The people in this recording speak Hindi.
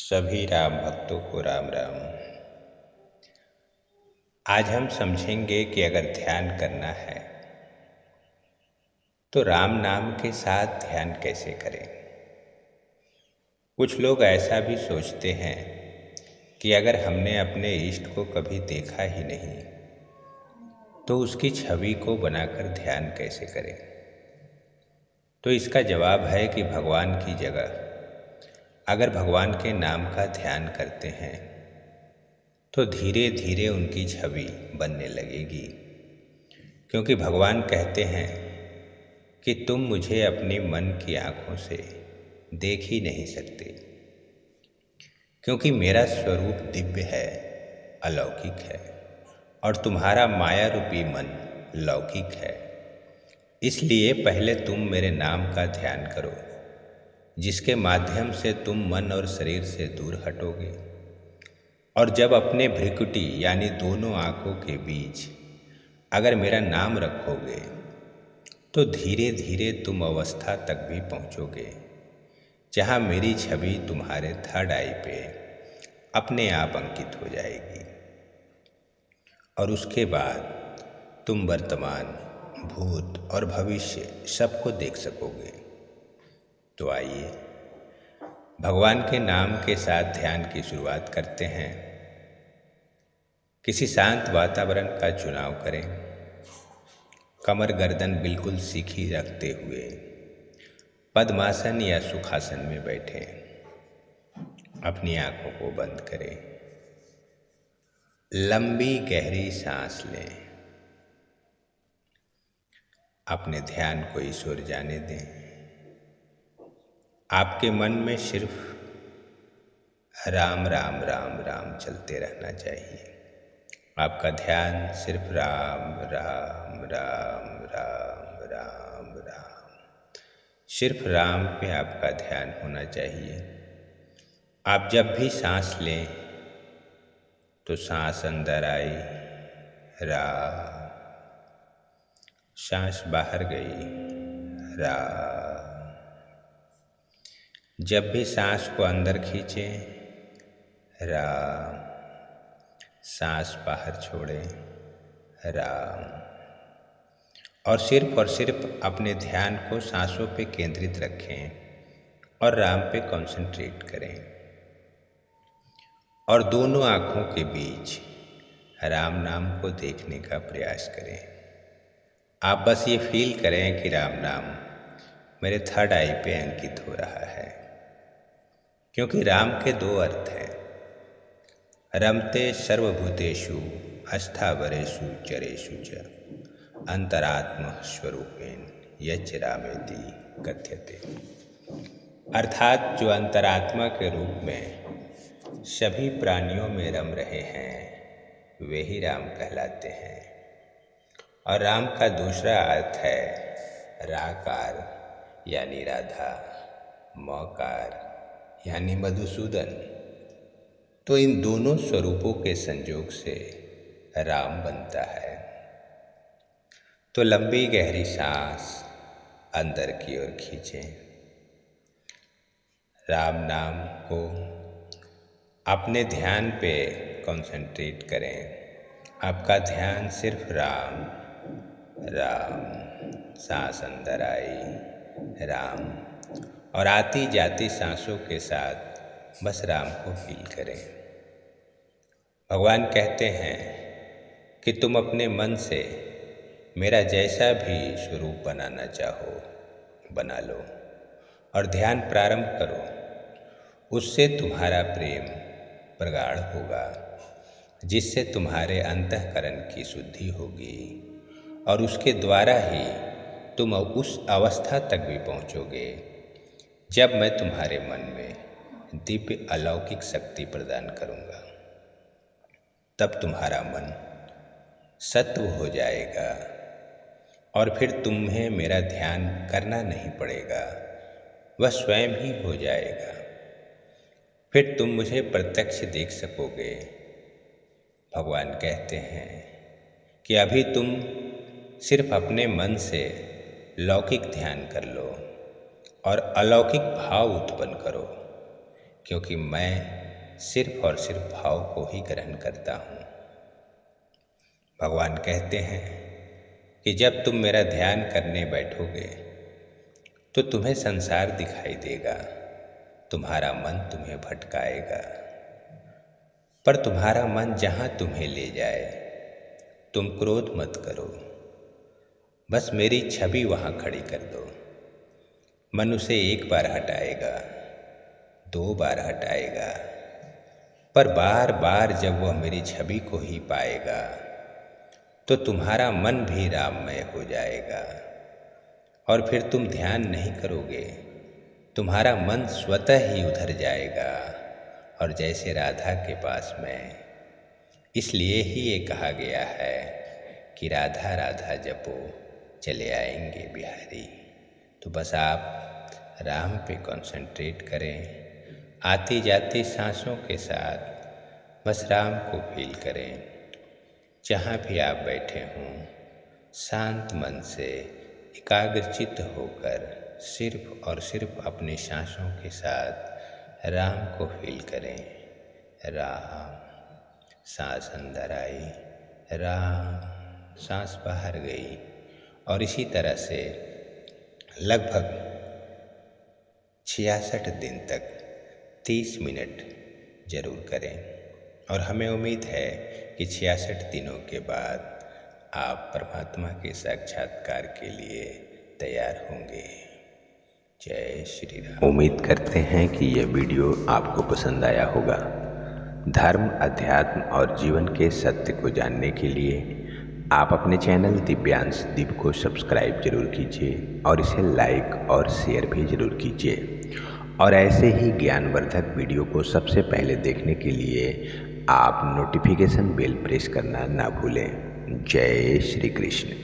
सभी राम भक्तों को राम राम। आज हम समझेंगे कि अगर ध्यान करना है तो राम नाम के साथ ध्यान कैसे करें। कुछ लोग ऐसा भी सोचते हैं कि अगर हमने अपने इष्ट को कभी देखा ही नहीं तो उसकी छवि को बनाकर ध्यान कैसे करें। तो इसका जवाब है कि भगवान की जगह अगर भगवान के नाम का ध्यान करते हैं तो धीरे धीरे उनकी छवि बनने लगेगी, क्योंकि भगवान कहते हैं कि तुम मुझे अपने मन की आँखों से देख ही नहीं सकते, क्योंकि मेरा स्वरूप दिव्य है, अलौकिक है और तुम्हारा माया रूपी मन लौकिक है। इसलिए पहले तुम मेरे नाम का ध्यान करो, जिसके माध्यम से तुम मन और शरीर से दूर हटोगे। और जब अपने भ्रिकुटी यानी दोनों आँखों के बीच अगर मेरा नाम रखोगे तो धीरे धीरे तुम अवस्था तक भी पहुँचोगे जहाँ मेरी छवि तुम्हारे थर्ड आई पे अपने आप अंकित हो जाएगी। और उसके बाद तुम वर्तमान, भूत और भविष्य सबको देख सकोगे। तो आइए भगवान के नाम के साथ ध्यान की शुरुआत करते हैं। किसी शांत वातावरण का चुनाव करें। कमर गर्दन बिल्कुल सीधी रखते हुए पद्मासन या सुखासन में बैठें। अपनी आंखों को बंद करें। लंबी गहरी सांस लें। अपने ध्यान को इस ओर जाने दें। आपके मन में सिर्फ राम राम राम राम चलते रहना चाहिए। आपका ध्यान सिर्फ राम राम राम राम राम राम, सिर्फ राम पे आपका ध्यान होना चाहिए। आप जब भी सांस लें तो सांस अंदर आई, राम, सांस बाहर गई, राम। जब भी सांस को अंदर खींचें, राम, सांस बाहर छोड़ें, राम। और सिर्फ अपने ध्यान को सांसों पे केंद्रित रखें और राम पे कंसंट्रेट करें। और दोनों आँखों के बीच राम नाम को देखने का प्रयास करें। आप बस ये फील करें कि राम नाम मेरे थर्ड आई पे अंकित हो रहा है, क्योंकि राम के दो अर्थ हैं। रमते सर्वभूतेषु अस्थावरेषु चरेषु च अंतरात्म स्वरूपेण यच्च रामेति कथ्यते। अर्थात जो अंतरात्मा के रूप में सभी प्राणियों में रम रहे हैं वे ही राम कहलाते हैं। और राम का दूसरा अर्थ है राकार यानी राधा, मौकार यानी मधुसूदन। तो इन दोनों स्वरूपों के संयोग से राम बनता है। तो लंबी गहरी सांस अंदर की ओर खींचें। राम नाम को अपने ध्यान पे कंसंट्रेट करें। आपका ध्यान सिर्फ राम राम, सांस अंदर आई, राम। और आती जाती सांसों के साथ बस राम को फील करें। भगवान कहते हैं कि तुम अपने मन से मेरा जैसा भी स्वरूप बनाना चाहो बना लो और ध्यान प्रारंभ करो। उससे तुम्हारा प्रेम प्रगाढ़ होगा, जिससे तुम्हारे अंतःकरण की शुद्धि होगी और उसके द्वारा ही तुम उस अवस्था तक भी पहुँचोगे जब मैं तुम्हारे मन में दिव्य अलौकिक शक्ति प्रदान करूँगा। तब तुम्हारा मन सत्व हो जाएगा और फिर तुम्हें मेरा ध्यान करना नहीं पड़ेगा, वह स्वयं ही हो जाएगा। फिर तुम मुझे प्रत्यक्ष देख सकोगे। भगवान कहते हैं कि अभी तुम सिर्फ अपने मन से लौकिक ध्यान कर लो और अलौकिक भाव उत्पन्न करो। क्योंकि मैं सिर्फ और सिर्फ भाव को ही ग्रहण करता हूँ। भगवान कहते हैं कि जब तुम मेरा ध्यान करने बैठोगे तो तुम्हें संसार दिखाई देगा, तुम्हारा मन तुम्हें भटकाएगा, पर तुम्हारा मन जहाँ तुम्हें ले जाए तुम क्रोध मत करो, बस मेरी छवि वहाँ खड़ी कर दो। मन उसे एक बार हटाएगा, 2 बार हटाएगा, पर बार बार जब वह मेरी छवि को ही पाएगा तो तुम्हारा मन भी राममय हो जाएगा और फिर तुम ध्यान नहीं करोगे, तुम्हारा मन स्वतः ही उधर जाएगा और जैसे राधा के पास में। इसलिए ही ये कहा गया है कि राधा राधा जपो चले आएंगे बिहारी। तो बस आप राम पे कंसंट्रेट करें, आती जाती सांसों के साथ बस राम को फील करें। जहाँ भी आप बैठे हों शांत मन से एकाग्रचित्त होकर सिर्फ और सिर्फ अपनी सांसों के साथ राम को फील करें। राम, सांस अंदर आई, राम, सांस बाहर गई, और इसी तरह से लगभग 66 दिन तक 30 मिनट ज़रूर करें। और हमें उम्मीद है कि 66 दिनों के बाद आप परमात्मा के साक्षात्कार के लिए तैयार होंगे। जय श्री राम। उम्मीद करते हैं कि यह वीडियो आपको पसंद आया होगा। धर्म, अध्यात्म और जीवन के सत्य को जानने के लिए आप अपने चैनल दिव्यांश दीप को सब्सक्राइब जरूर कीजिए और इसे लाइक और शेयर भी जरूर कीजिए। और ऐसे ही ज्ञानवर्धक वीडियो को सबसे पहले देखने के लिए आप नोटिफिकेशन बेल प्रेस करना ना भूलें। जय श्री कृष्ण।